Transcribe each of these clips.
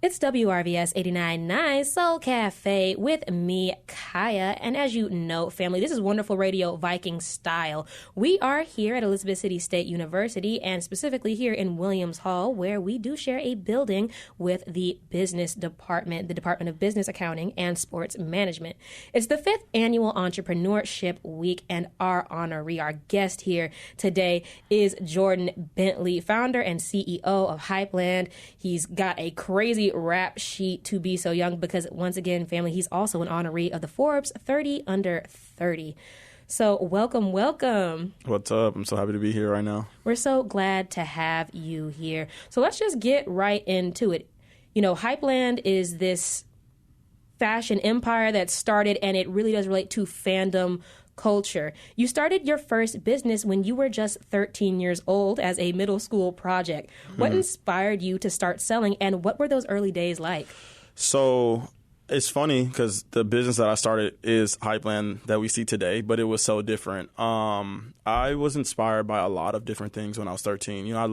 It's WRVS 89.9 Soul Cafe with me, Kaya. And as you know, family, this is wonderful radio Viking style. We are here at Elizabeth City State University and specifically here in Williams Hall, where we do share a building with the business department, the Department of Business Accounting and Sports Management. It's the 5th annual Entrepreneurship Week, and our honoree, our guest here today is Jordan Bentley, founder and CEO of Hypland. He's got a crazy rap sheet to be so young because, once again, family, he's also an honoree of the Forbes 30 Under 30. So welcome. What's up? I'm so happy to be here right now. We're so glad to have you here. So let's just get right into it. You know, Hypland is this fashion empire that started, and it really does relate to fandom culture. You started your first business when you were just 13 years old as a middle school project. What inspired you to start selling, and what were those early days like? So it's funny because the business that I started is Hypland that we see today, but it was so different. I was inspired by a lot of different things when I was 13. You know, I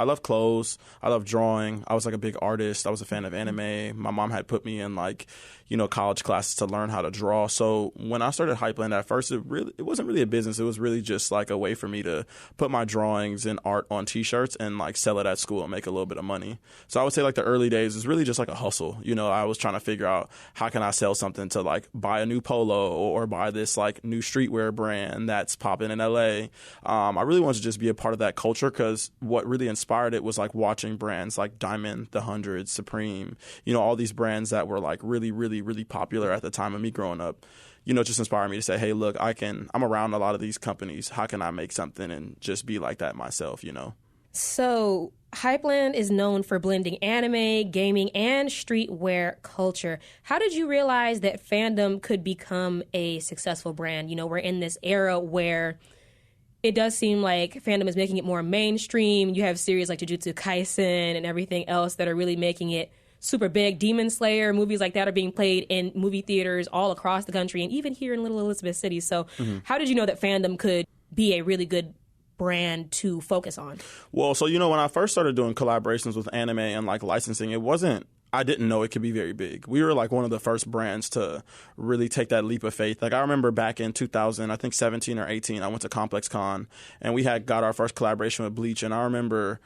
loved clothes. I loved drawing. I was like a big artist. I was a fan of anime. My mom had put me in college classes to learn how to draw. So when I started Hypland at first, it wasn't really a business. It was really just like a way for me to put my drawings and art on T-shirts and like sell it at school and make a little bit of money. So I would say like the early days was really just like a hustle. You know, I was trying to figure out how can I sell something to like buy a new polo or buy this like new streetwear brand that's popping in LA. I really wanted to just be a part of that culture because what really inspired it was like watching brands like Diamond, The 100, Supreme, you know, all these brands that were like really, really, really popular at the time of me growing up. You know, it just inspired me to say, hey, look, I'm around a lot of these companies. How can I make something and just be like that myself, you know? So Hypland is known for blending anime, gaming, and streetwear culture. How did you realize that fandom could become a successful brand? You know, we're in this era where it does seem like fandom is making it more mainstream. You have series like Jujutsu Kaisen and everything else that are really making it super big. Demon Slayer, movies like that are being played in movie theaters all across the country and even here in Little Elizabeth City. So how did you know that fandom could be a really good brand to focus on? Well, so, you know, when I first started doing collaborations with anime and like licensing, I didn't know it could be very big. We were like one of the first brands to really take that leap of faith. Like I remember back in 2000, I think 17 or 18, I went to Complex Con and we had got our first collaboration with Bleach. And I remember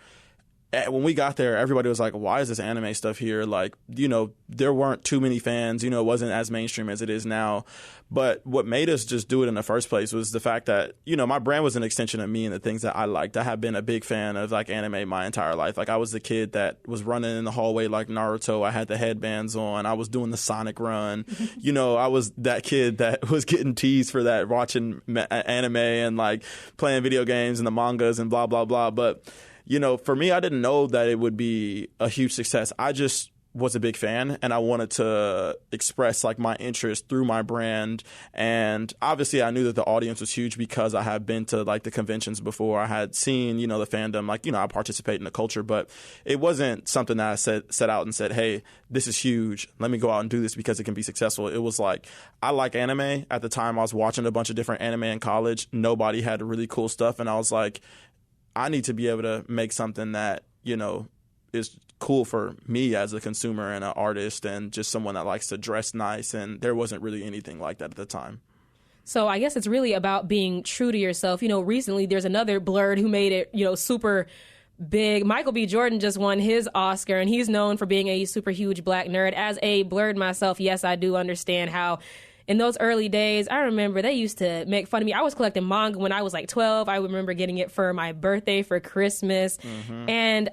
when we got there, everybody was like, why is this anime stuff here? Like, you know, there weren't too many fans. You know, it wasn't as mainstream as it is now. But what made us just do it in the first place was the fact that, you know, my brand was an extension of me and the things that I liked. I have been a big fan of like anime my entire life. Like I was the kid that was running in the hallway like Naruto. I had the headbands on. I was doing the Sonic run. You know, I was that kid that was getting teased for that, watching anime and like playing video games and the mangas and blah, blah, blah. But you know, for me, I didn't know that it would be a huge success. I just was a big fan and I wanted to express like my interest through my brand. And obviously I knew that the audience was huge because I had been to like the conventions before. I had seen, you know, the fandom, like, you know, I participate in the culture, but it wasn't something that I set out and said, hey, this is huge. Let me go out and do this because it can be successful. It was like, I like anime. At the time I was watching a bunch of different anime in college. Nobody had really cool stuff. And I was like, I need to be able to make something that, you know, is cool for me as a consumer and an artist and just someone that likes to dress nice. And there wasn't really anything like that at the time. So I guess it's really about being true to yourself. You know, recently there's another Blurred who made it, you know, super big. Michael B. Jordan just won his Oscar and he's known for being a super huge black nerd. As a Blurred myself, yes, I do understand how in those early days, I remember they used to make fun of me. I was collecting manga when I was like 12. I remember getting it for my birthday, for Christmas. And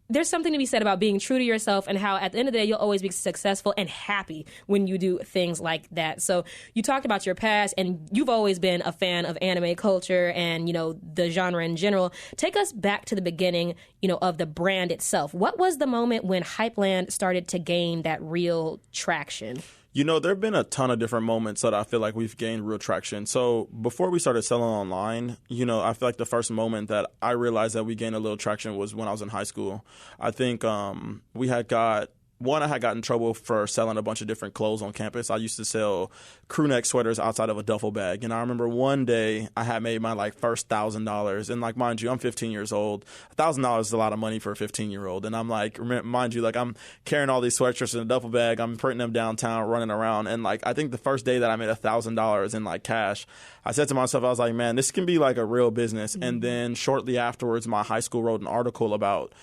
there's something to be said about being true to yourself and how at the end of the day, you'll always be successful and happy when you do things like that. So you talked about your past and you've always been a fan of anime culture and, you know, the genre in general. Take us back to the beginning, you know, of the brand itself. What was the moment when Hypland started to gain that real traction? You know, there have been a ton of different moments that I feel like we've gained real traction. So before we started selling online, you know, I feel like the first moment that I realized that we gained a little traction was when I was in high school. I think we had got one, I had gotten in trouble for selling a bunch of different clothes on campus. I used to sell crew neck sweaters outside of a duffel bag. And I remember one day I had made my like first $1,000. And like, mind you, I'm 15 years old. $1,000 is a lot of money for a 15-year-old. And I'm like, mind you, like I'm carrying all these sweatshirts in a duffel bag. I'm printing them downtown, running around. And like, I think the first day that I made $1,000 in like cash, I said to myself, I was like, man, this can be like a real business. Mm-hmm. And then shortly afterwards, my high school wrote an article about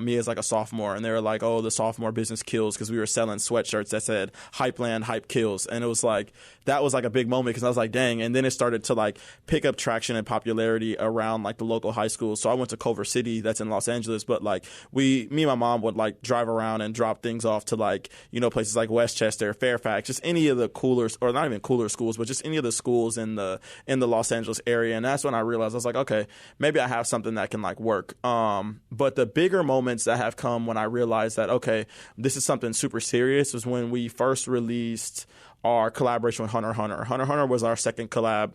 me as like a sophomore. And they were like, oh, the sophomore business kills, because we were selling sweatshirts that said Hypland, hype kills. And it was like, that was like a big moment, because I was like, dang. And then it started to like pick up traction and popularity around like the local high schools. So I went to Culver City, that's in Los Angeles. But like me and my mom would like drive around and drop things off to like, you know, places like Westchester, Fairfax, just any of the cooler, or not even cooler schools, but just any of the schools in the Los Angeles area. And that's when I realized, I was like, okay, maybe I have something that can like work. But the bigger moments that have come when I realized that, okay, this is something super serious, was when we first released our collaboration with Hunter. Hunter was our second collab.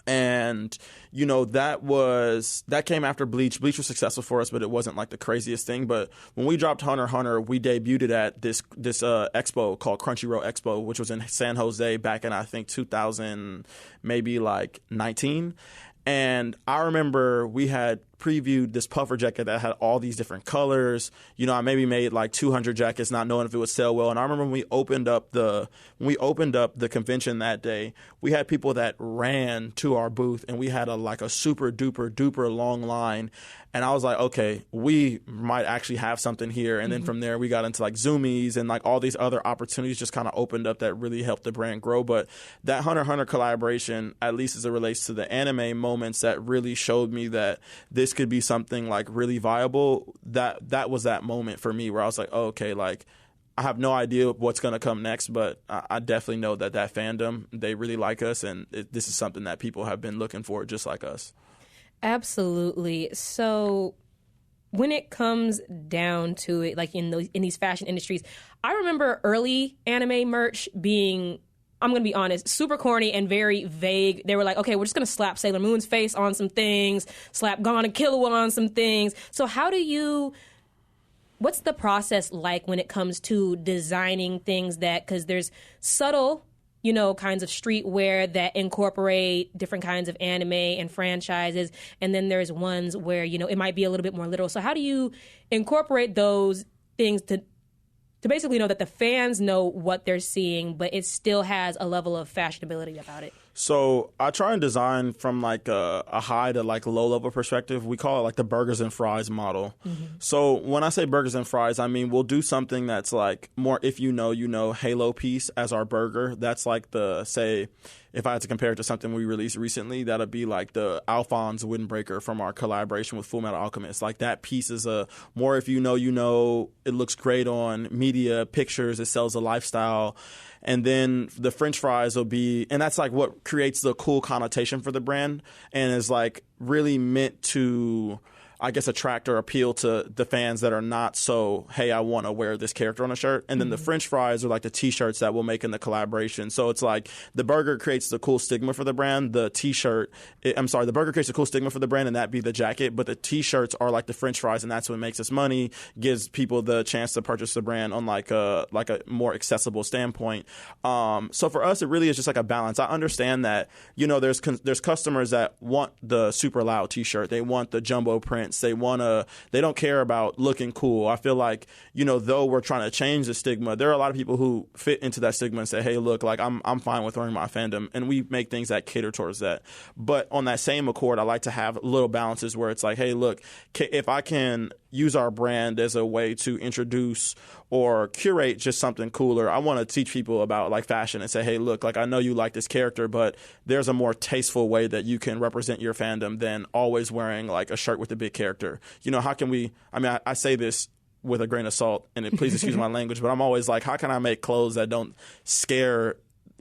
And, you know, that came after Bleach. Bleach was successful for us, but it wasn't like the craziest thing. But when we dropped Hunter, we debuted it at this expo called Crunchyroll Expo, which was in San Jose back in, I think, 2000, maybe like 19. And I remember we had previewed this puffer jacket that had all these different colors. You know, I maybe made like 200 jackets, not knowing if it would sell well. And I remember when we opened up the convention that day, we had people that ran to our booth, and we had a super duper long line. And I was like, okay, we might actually have something here. And then from there, we got into like Zoomies and like all these other opportunities just kind of opened up that really helped the brand grow. But that Hunter collaboration, at least as it relates to the anime moments, that really showed me that this could be something like really viable. That was that moment for me where I was like, oh, okay, like I have no idea what's going to come next, but I definitely know that fandom, they really like us, and this is something that people have been looking for just like us. Absolutely. So when it comes down to it, like in these fashion industries, I remember early anime merch being, I'm going to be honest, super corny and very vague. They were like, okay, we're just going to slap Sailor Moon's face on some things, slap Gon and Killua on some things. So what's the process like when it comes to designing things because there's subtle, you know, kinds of streetwear that incorporate different kinds of anime and franchises. And then there's ones where, you know, it might be a little bit more literal. So how do you incorporate those things to basically know that the fans know what they're seeing, but it still has a level of fashionability about it? So I try and design from like a high to like low level perspective. We call it like the burgers and fries model. Mm-hmm. So when I say burgers and fries, I mean we'll do something that's like more if you know Halo piece as our burger. That's like if I had to compare it to something we released recently, that'd be like the Alphonse Windbreaker from our collaboration with Fullmetal Alchemist. Like that piece is a more if you know, it looks great on media, pictures, it sells a lifestyle. And then the French fries will be, and that's like what creates the cool connotation for the brand and is like really meant to, I guess, attract or appeal to the fans that are not so, hey, I want to wear this character on a shirt. And then the French fries are like the T-shirts that we'll make in the collaboration. So it's like the burger creates the cool stigma for the brand. The burger creates a cool stigma for the brand, and that be the jacket. But the T-shirts are like the French fries, and that's what makes us money, gives people the chance to purchase the brand on like a more accessible standpoint. So for us, it really is just like a balance. I understand that, you know, there's customers that want the super loud T-shirt. They want the jumbo print. They don't care about looking cool. I feel like, you know, though we're trying to change the stigma, there are a lot of people who fit into that stigma and say, hey, look, like I'm fine with wearing my fandom, and we make things that cater towards that. But on that same accord, I like to have little balances where it's like, hey, look, if I can use our brand as a way to introduce or curate just something cooler, I want to teach people about like fashion and say, hey, look, like I know you like this character, but there's a more tasteful way that you can represent your fandom than always wearing like a shirt with a big character. You know, how can we, I say this with a grain of salt, and please excuse my language, but I'm always like, how can I make clothes that don't scare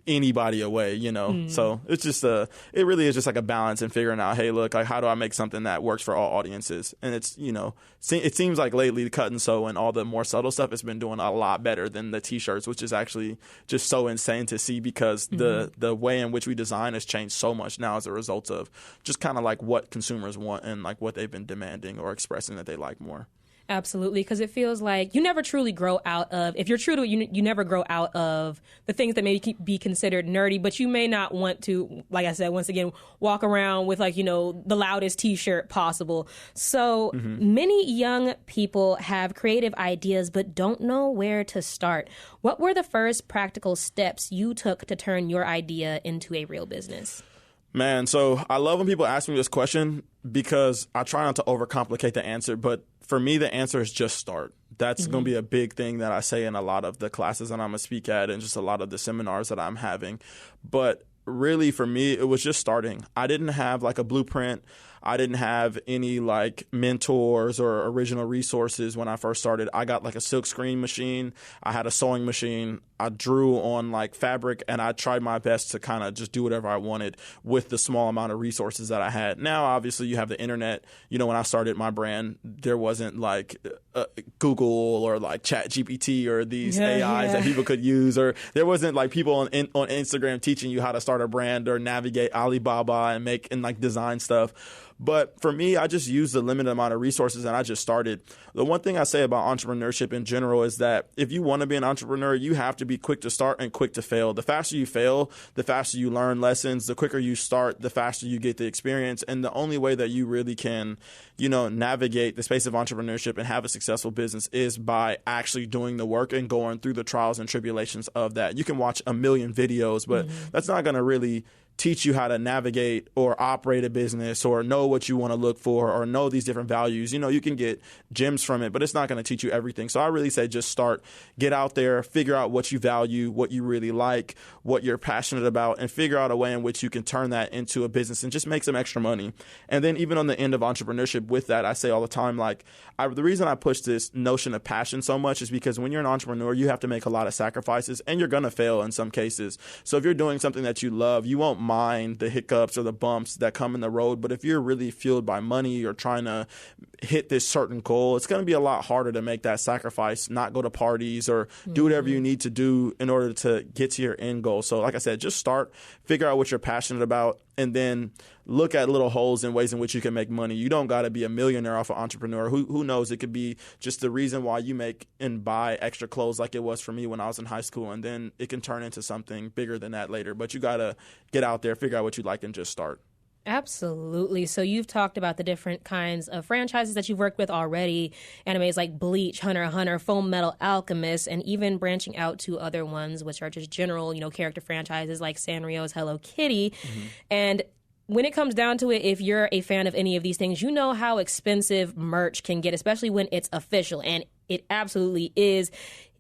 anybody away, you know? So it's just it really is just like a balance in figuring out, hey, look, like how do I make something that works for all audiences? And it's, you know, it seems like lately the cut and sew and all the more subtle stuff has been doing a lot better than the T-shirts, which is actually just so insane to see because the way in which we design has changed so much now as a result of just kind of like what consumers want and like what they've been demanding or expressing that they like more. Absolutely, because it feels like you never truly grow out of, if you're true to it, you never grow out of the things that may be considered nerdy, but you may not want to, like I said, once again, walk around with like, the loudest t-shirt possible. So many young people have creative ideas, but don't know where to start. What were the first practical steps you took to turn your idea into a real business? Man, so I love when people ask me this question because I try not to overcomplicate the answer, but for me, the answer is just start. That's going to be a big thing that I say in a lot of the classes that I'm going to speak at and just a lot of the seminars that I'm having. But really, for me, it was just starting. I didn't have like a blueprint. I didn't have any like mentors or original resources when I first started. I got like a silk screen machine. I had a sewing machine. I drew on like fabric, and I tried my best to kind of just do whatever I wanted with the small amount of resources that I had. Now, obviously, you have the internet. When I started my brand, there wasn't like Google or like ChatGPT or these AIs that people could use, or there wasn't like people on Instagram teaching you how to start a brand or navigate Alibaba and make and like design stuff. But for me, I just used the limited amount of resources and I just started. The one thing I say about entrepreneurship in general is that if you want to be an entrepreneur, you have to be quick to start and quick to fail. The faster you fail, the faster you learn lessons. The quicker you start, the faster you get the experience. And the only way that you really can, navigate the space of entrepreneurship and have a successful business is by actually doing the work and going through the trials and tribulations of that. You can watch a million videos, but that's not going to really teach you how to navigate or operate a business or know what you want to look for or know these different values. You can get gems from it, but it's not going to teach you everything. So I really say just start, get out there, figure out what you value, what you really like, what you're passionate about, and figure out a way in which you can turn that into a business and just make some extra money. And then even on the end of entrepreneurship with that, I say all the time, the reason I push this notion of passion so much is because when you're an entrepreneur, you have to make a lot of sacrifices and you're going to fail in some cases. So if you're doing something that you love, you won't mind the hiccups or the bumps that come in the road. But if you're really fueled by money or trying to hit this certain goal, it's going to be a lot harder to make that sacrifice, not go to parties or do whatever you need to do in order to get to your end goal. So like I said, just start, figure out what you're passionate about, and then look at little holes in ways in which you can make money. You don't got to be a millionaire off an entrepreneur. Who knows? It could be just the reason why you make and buy extra clothes like it was for me when I was in high school, and then it can turn into something bigger than that later. But you got to get out there, figure out what you like, and just start. Absolutely. So you've talked about the different kinds of franchises that you've worked with already, animes like Bleach, Hunter x Hunter, Full Metal Alchemist, and even branching out to other ones, which are just general, character franchises like Sanrio's Hello Kitty. And when it comes down to it, if you're a fan of any of these things, you know how expensive merch can get, especially when it's official. And it absolutely is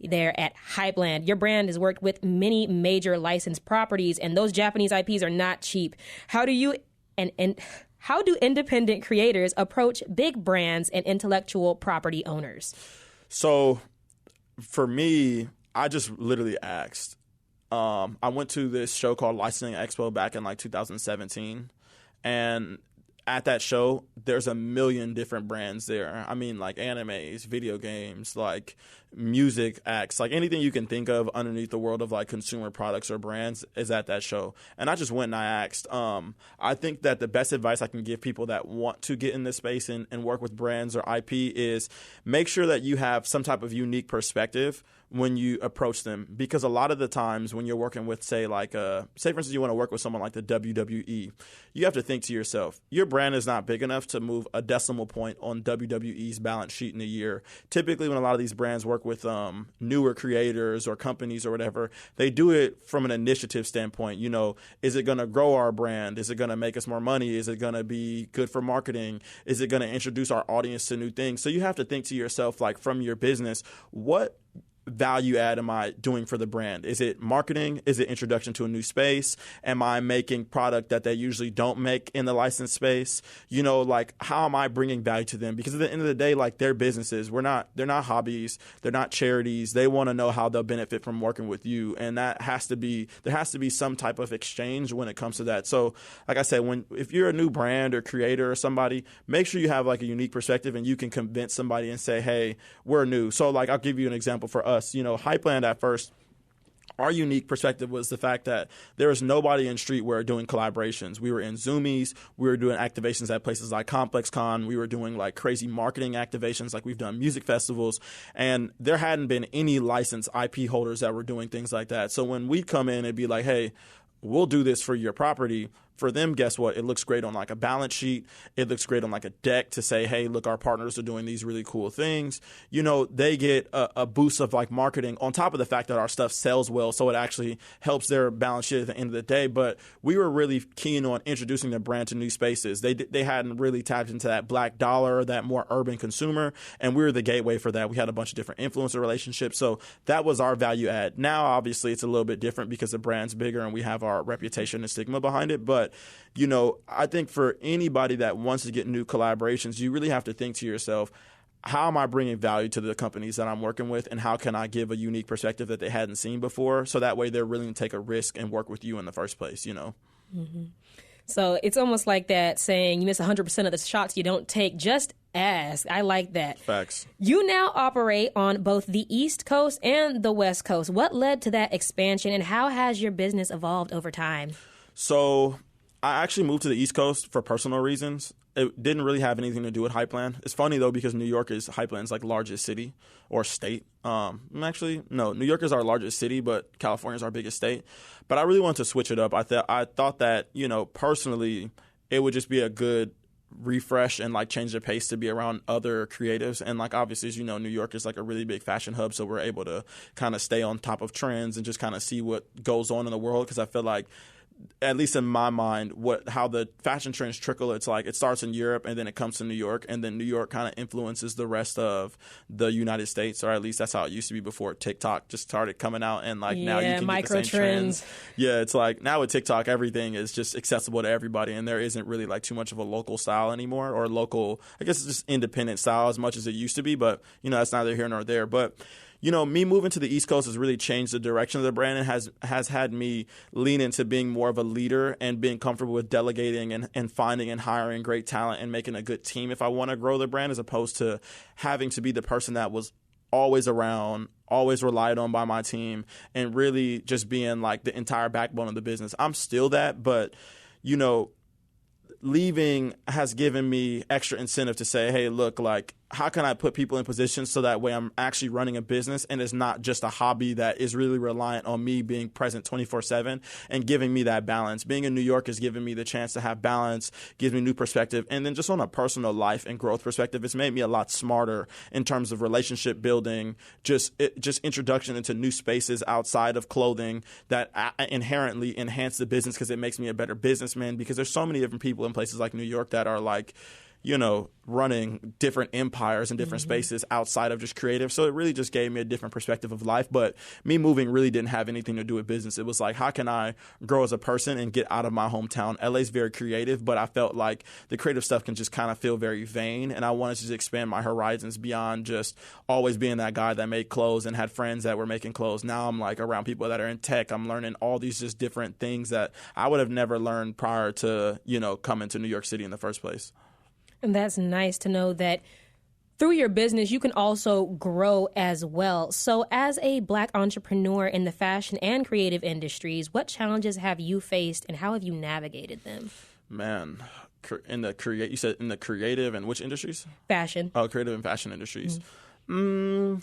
there at Hypland. Your brand has worked with many major licensed properties, and those Japanese IPs are not cheap. How do independent creators approach big brands and intellectual property owners? So for me, I just literally asked. I went to this show called Licensing Expo back in 2017. And at that show, there's a million different brands there. I mean, like animes, video games, like music acts, like anything you can think of underneath the world of like consumer products or brands is at that show. And I just went and I asked. I think that the best advice I can give people that want to get in this space and work with brands or IP is make sure that you have some type of unique perspective when you approach them, because a lot of the times when you're working with, say for instance, you want to work with someone like the WWE, you have to think to yourself, your brand is not big enough to move a decimal point on WWE's balance sheet in a year. Typically, when a lot of these brands work with newer creators or companies or whatever, they do it from an initiative standpoint. Is it going to grow our brand? Is it going to make us more money? Is it going to be good for marketing? Is it going to introduce our audience to new things? So you have to think to yourself, like from your business, what value add am I doing for the brand? Is it marketing? Is it introduction to a new space? Am I making product that they usually don't make in the licensed space? How am I bringing value to them? Because at the end of the day, they're businesses. They're not hobbies. They're not charities. They want to know how they'll benefit from working with you. And there has to be some type of exchange when it comes to that. So like I said, if you're a new brand or creator or somebody, make sure you have a unique perspective and you can convince somebody and say, hey, we're new. So I'll give you an example for us. Hypland at first, our unique perspective was the fact that there was nobody in streetwear doing collaborations. We were in Zoomies. We were doing activations at places like ComplexCon. We were doing like crazy marketing activations, like we've done music festivals. And there hadn't been any licensed IP holders that were doing things like that. So when we'd come in and be like, hey, we'll do this for your property. For them, guess what? It looks great on like a balance sheet. It looks great on like a deck to say, hey, look, our partners are doing these really cool things. You know, they get a boost of like marketing on top of the fact that our stuff sells well. So it actually helps their balance sheet at the end of the day. But we were really keen on introducing the brand to new spaces. They hadn't really tapped into that black dollar, that more urban consumer. And we were the gateway for that. We had a bunch of different influencer relationships. So that was our value add. Now, obviously, it's a little bit different because the brand's bigger and we have our reputation and stigma behind it. But you know, I think for anybody that wants to get new collaborations, you really have to think to yourself, how am I bringing value to the companies that I'm working with, and how can I give a unique perspective that they hadn't seen before, so that way they're willing to take a risk and work with you in the first place, you know? Mm-hmm. So it's almost like that saying, you miss 100% of the shots you don't take, just ask. I like that. Facts. You now operate on both the East Coast and the West Coast. What led to that expansion, and how has your business evolved over time? So I actually moved to the East Coast for personal reasons. It didn't really have anything to do with Hypland. It's funny, though, because New York is Hypland's like largest city or state. Actually, no, New York is our largest city, but California is our biggest state. But I really wanted to switch it up. I thought that, you know, personally, it would just be a good refresh and like change the pace to be around other creatives. And like obviously, as you know, New York is like a really big fashion hub, so we're able to kind of stay on top of trends and just kind of see what goes on in the world, because I feel like, at least in my mind, how the fashion trends trickle, it's like it starts in Europe and then it comes to New York, and then New York kind of influences the rest of the United States, or at least that's how it used to be before TikTok just started coming out, and like now you can get the same trends. Yeah, it's like now with TikTok, everything is just accessible to everybody, and there isn't really like too much of a local style anymore, or local, I guess it's just independent style as much as it used to be, but you know, that's neither here nor there. But you know, me moving to the East Coast has really changed the direction of the brand, and has had me lean into being more of a leader and being comfortable with delegating and finding and hiring great talent and making a good team if I want to grow the brand, as opposed to having to be the person that was always around, always relied on by my team, and really just being like the entire backbone of the business. I'm still that, but, you know, leaving has given me extra incentive to say, hey, look, like, how can I put people in positions so that way I'm actually running a business and it's not just a hobby that is really reliant on me being present 24/7 and giving me that balance. Being in New York has given me the chance to have balance, gives me new perspective. And then just on a personal life and growth perspective, it's made me a lot smarter in terms of relationship building, just introduction into new spaces outside of clothing that inherently enhance the business, because it makes me a better businessman, because there's so many different people in places like New York that are like, you know, running different empires and different spaces outside of just creative. So it really just gave me a different perspective of life. But me moving really didn't have anything to do with business. It was like, how can I grow as a person and get out of my hometown? LA's very creative, but I felt like the creative stuff can just kind of feel very vain. And I wanted to just expand my horizons beyond just always being that guy that made clothes and had friends that were making clothes. Now I'm like around people that are in tech. I'm learning all these just different things that I would have never learned prior to, you know, coming to New York City in the first place. And that's nice to know that through your business, you can also grow as well. So as a Black entrepreneur in the fashion and creative industries, what challenges have you faced and how have you navigated them? Man, you said in the creative and which industries? Fashion. Oh, creative and fashion industries. You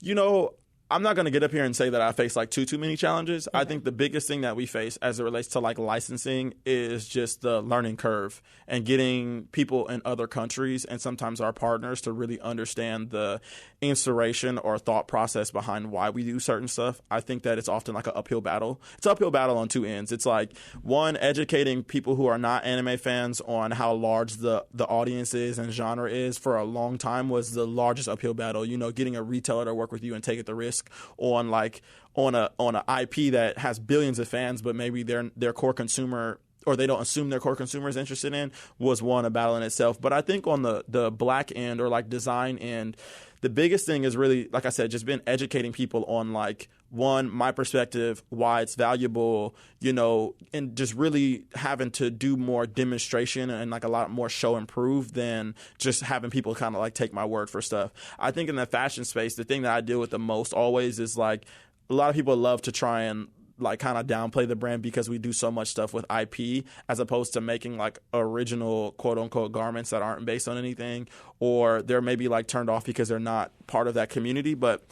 know, I'm not going to get up here and say that I face like too many challenges. Okay. I think the biggest thing that we face as it relates to like licensing is just the learning curve and getting people in other countries and sometimes our partners to really understand the inspiration or thought process behind why we do certain stuff. I think that it's often like an uphill battle. It's an uphill battle on two ends. It's like, one, educating people who are not anime fans on how large the audience is and genre is for a long time was the largest uphill battle. You know, getting a retailer to work with you and take the risk on a IP that has billions of fans, but maybe their core consumer, or they don't assume their core consumer is interested in, was one, a battle in itself. But I think on the Black end or like design end, the biggest thing is really, like I said, just been educating people on like, one, my perspective, why it's valuable, you know, and just really having to do more demonstration and like a lot more show and prove than just having people kind of like take my word for stuff. I think in the fashion space, the thing that I deal with the most always is like, a lot of people love to try and like kind of downplay the brand because we do so much stuff with IP as opposed to making like original quote unquote garments that aren't based on anything, or they're maybe like turned off because they're not part of that community. But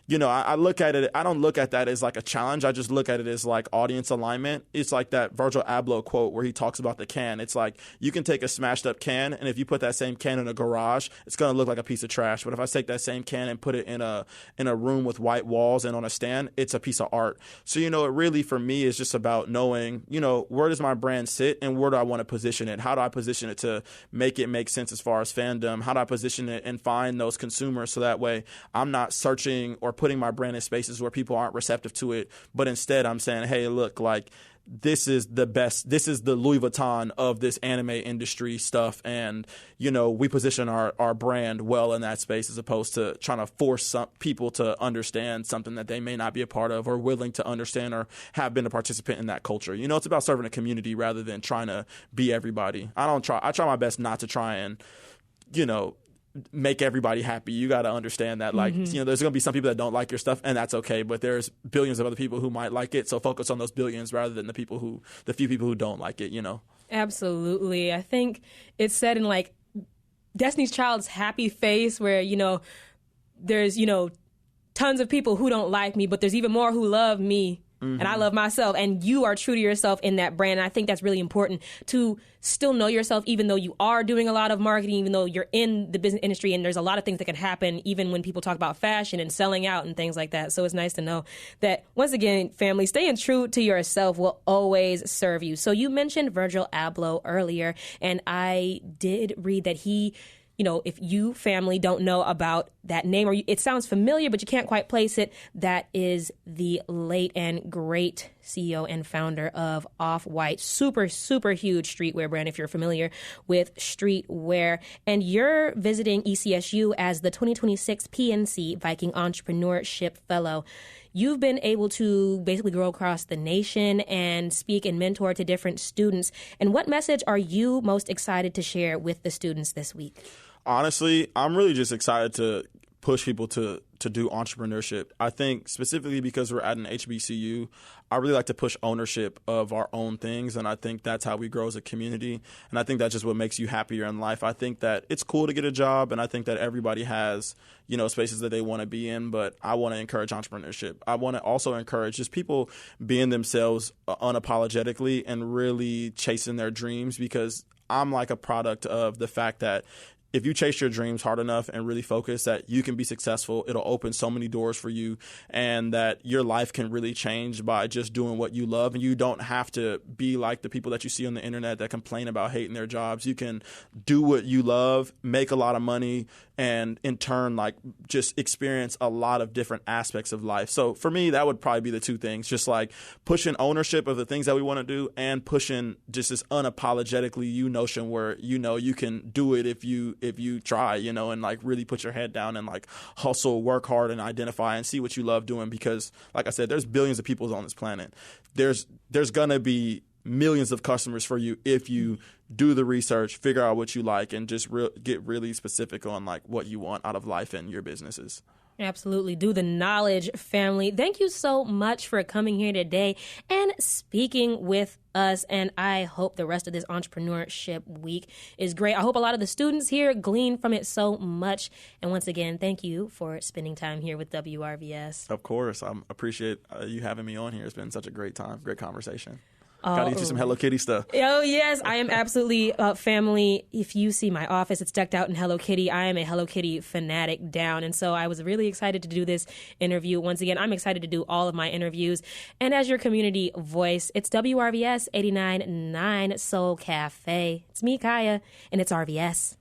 you know, I look at it, I don't look at that as like a challenge. I just look at it as like audience alignment. It's like that Virgil Abloh quote where he talks about the can. It's like you can take a smashed up can, and if you put that same can in a garage, it's going to look like a piece of trash. But if I take that same can and put it in a room with white walls and on a stand, it's a piece of art. So, you know, it really for me is just about knowing, you know, where does my brand sit and where do I want to position it? How do I position it to make it make sense as far as fandom? How do I position it and find those consumers so that way I'm not searching or putting my brand in spaces where people aren't receptive to it, but instead I'm saying, hey, look, like this is the best, this is the Louis Vuitton of this anime industry stuff, and you know, we position our brand well in that space as opposed to trying to force some people to understand something that they may not be a part of or willing to understand or have been a participant in that culture. You know, it's about serving a community rather than trying to be everybody. I try my best not to try and, you know, make everybody happy. You got to understand that, like, you know, there's going to be some people that don't like your stuff, and that's okay. But there's billions of other people who might like it. So focus on those billions rather than the few people who don't like it, you know? Absolutely. I think it's said in like Destiny's Child's Happy Face where, you know, there's, you know, tons of people who don't like me, but there's even more who love me. And I love myself, and you are true to yourself in that brand. And I think that's really important to still know yourself, even though you are doing a lot of marketing, even though you're in the business industry, and there's a lot of things that can happen even when people talk about fashion and selling out and things like that. So it's nice to know that, once again, family, staying true to yourself will always serve you. So you mentioned Virgil Abloh earlier, and I did read that he, you know, if you, family, don't know about that name, or it sounds familiar, but you can't quite place it, that is the late and great CEO and founder of Off-White. Super, super huge streetwear brand, if you're familiar with streetwear. And you're visiting ECSU as the 2026 PNC Viking Entrepreneurship Fellow. You've been able to basically go across the nation and speak and mentor to different students. And what message are you most excited to share with the students this week? Honestly, I'm really just excited to push people to do entrepreneurship. I think specifically because we're at an HBCU, I really like to push ownership of our own things, and I think that's how we grow as a community, and I think that's just what makes you happier in life. I think that it's cool to get a job, and I think that everybody has, you know, spaces that they want to be in, but I want to encourage entrepreneurship. I want to also encourage just people being themselves unapologetically and really chasing their dreams, because I'm like a product of the fact that if you chase your dreams hard enough and really focus, that you can be successful. It'll open so many doors for you, and that your life can really change by just doing what you love. And you don't have to be like the people that you see on the internet that complain about hating their jobs. You can do what you love, make a lot of money, and in turn, like, just experience a lot of different aspects of life. So for me, that would probably be the two things, just like pushing ownership of the things that we want to do, and pushing just this unapologetically you notion where, you know, you can do it if you try, you know, and like really put your head down and like hustle, work hard, and identify and see what you love doing. Because like I said, there's billions of people on this planet. There's going to be millions of customers for you if you do the research, figure out what you like, and just get really specific on like what you want out of life and your businesses. Absolutely. Do the knowledge, family. Thank you so much for coming here today and speaking with us. And I hope the rest of this entrepreneurship week is great. I hope a lot of the students here glean from it so much. And once again, thank you for spending time here with WRVS. Of course. I appreciate you having me on here. It's been such a great time, great conversation. Gotta get you some Hello Kitty stuff. Oh, yes. I am absolutely family. If you see my office, it's decked out in Hello Kitty. I am a Hello Kitty fanatic down. And so I was really excited to do this interview. Once again, I'm excited to do all of my interviews. And as your community voice, it's WRVS 89.9 Soul Cafe. It's me, Kaya, and it's RVS.